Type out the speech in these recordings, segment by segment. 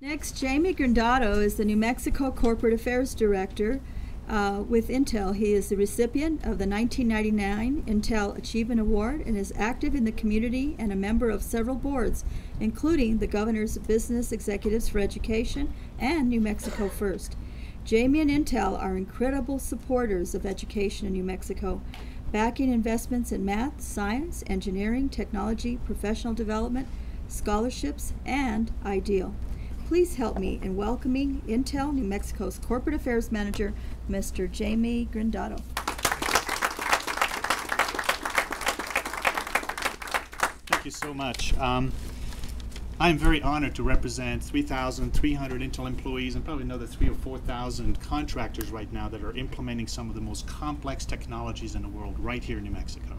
Next, Jami Grindatto is the New Mexico Corporate Affairs Director with Intel. He is the recipient of the 1999 Intel Achievement Award and is active in the community and a member of several boards, including the Governor's Business Executives for Education and New Mexico First. Jami and Intel are incredible supporters of education in New Mexico, backing investments in math, science, engineering, technology, professional development, scholarships, and IDEAL. Please help me in welcoming Intel New Mexico's Corporate Affairs Manager, Mr. Jami Grindatto. Thank you so much. I'm very honored to represent 3,300 Intel employees and probably another 3,000 or 4,000 contractors right now that are implementing some of the most complex technologies in the world right here in New Mexico.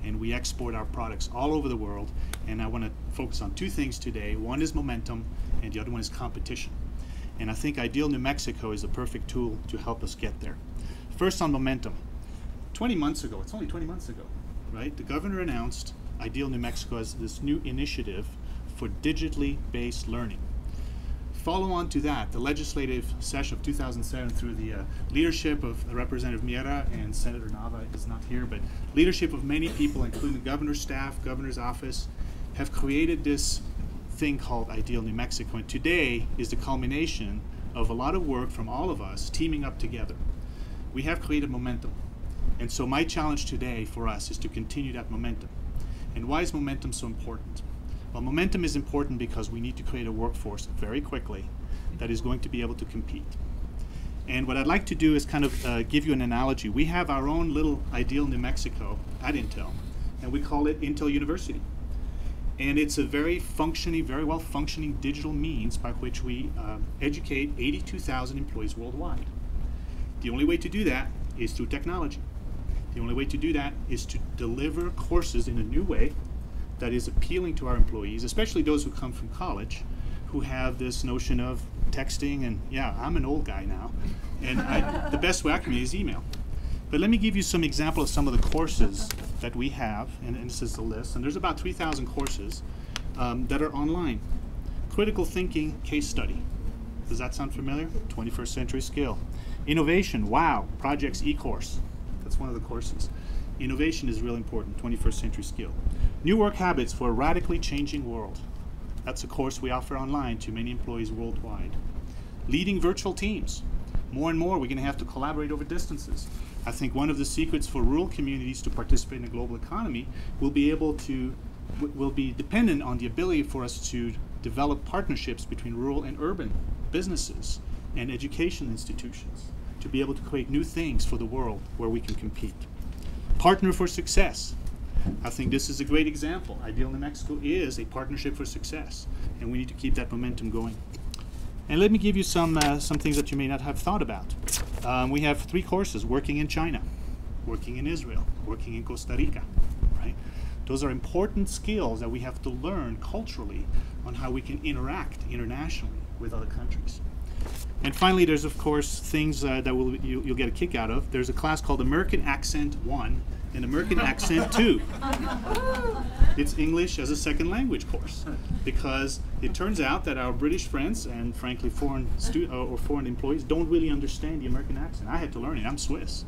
And we export our products all over the world, and I want to focus on two things today. One is momentum, and the other one is competition. And I think IDEAL New Mexico is a perfect tool to help us get there. First, on momentum. 20 months ago, it's only 20 months ago, right? The governor announced IDEAL New Mexico as this new initiative for digitally based learning. Follow on to that, the legislative session of 2007 through the leadership of Representative Miera, and Senator Nava is not here, but leadership of many people, including the governor's staff, governor's office, have created this thing called IDEAL New Mexico. And today is the culmination of a lot of work from all of us teaming up together. We have created momentum. And so my challenge today for us is to continue that momentum. And why is momentum so important? Well, momentum is important because we need to create a workforce very quickly that is going to be able to compete. And what I'd like to do is kind of give you an analogy. We have our own little IDEAL New Mexico at Intel, and we call it Intel University. And it's a very functioning, very well functioning digital means by which we educate 82,000 employees worldwide. The only way to do that is through technology. The only way to do that is to deliver courses in a new way that is appealing to our employees, especially those who come from college, who have this notion of texting, and yeah, I'm an old guy now, and the best way I can is email. But let me give you some examples of some of the courses that we have, and this is the list, and there's about 3,000 courses that are online. Critical thinking case study. Does that sound familiar? 21st century skill. Innovation, wow, projects e-course. That's one of the courses. Innovation is really important, 21st century skill. New work habits for a radically changing world. That's a course we offer online to many employees worldwide. Leading virtual teams. More and more, we're going to have to collaborate over distances. I think one of the secrets for rural communities to participate in the global economy will be dependent on the ability for us to develop partnerships between rural and urban businesses and education institutions to be able to create new things for the world where we can compete. Partner for success. I think this is a great example. IDEAL New Mexico is a partnership for success, and we need to keep that momentum going. And let me give you some things that you may not have thought about. We have 3 courses: working in China, working in Israel, working in Costa Rica, right? Those are important skills that we have to learn culturally on how we can interact internationally with other countries. And finally, there's of course things that you'll get a kick out of. There's a class called American Accent 1 and American Accent 2. It's English as a second language course, because it turns out that our British friends and frankly foreign employees don't really understand the American accent. I had to learn it. I'm Swiss,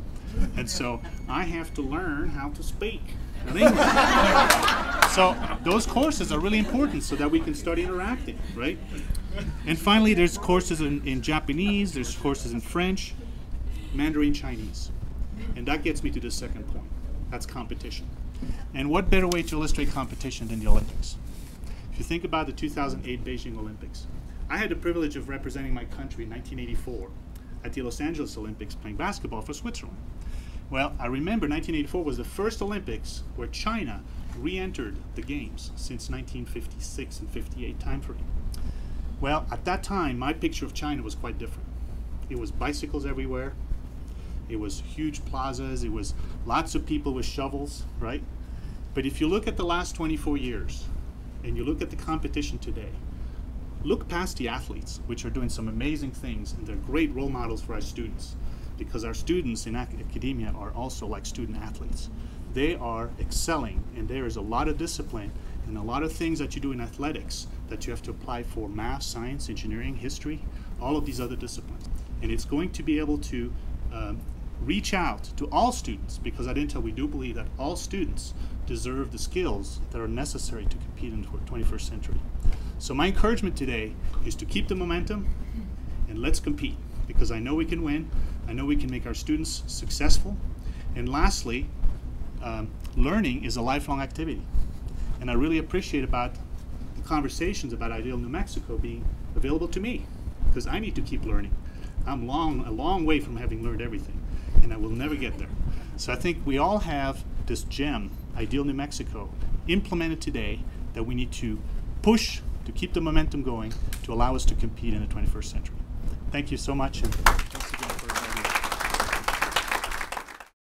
and so I have to learn how to speak in English. So those courses are really important so that we can start interacting, right? And finally, there's courses in Japanese, there's courses in French, Mandarin Chinese. And that gets me to the second point. That's competition. And what better way to illustrate competition than the Olympics? If you think about the 2008 Beijing Olympics, I had the privilege of representing my country in 1984 at the Los Angeles Olympics playing basketball for Switzerland. Well, I remember 1984 was the first Olympics where China re-entered the games since 1956 and 58 time frame. Well, at that time, my picture of China was quite different. It was bicycles everywhere. It was huge plazas. It was lots of people with shovels, right? But if you look at the last 24 years, and you look at the competition today, look past the athletes, which are doing some amazing things, and they're great role models for our students, because our students in academia are also like student athletes. They are excelling, and there is a lot of discipline And a lot of things that you do in athletics that you have to apply for math, science, engineering, history, all of these other disciplines. And it's going to be able to reach out to all students, because at Intel we do believe that all students deserve the skills that are necessary to compete in the 21st century. So my encouragement today is to keep the momentum and let's compete, because I know we can win. I know we can make our students successful. And lastly, learning is a lifelong activity. And I really appreciate about the conversations about Ideal New Mexico being available to me, because I need to keep learning. I'm a long way from having learned everything, and I will never get there. So I think we all have this gem, Ideal New Mexico, implemented today that we need to push to keep the momentum going to allow us to compete in the 21st century. Thank you so much.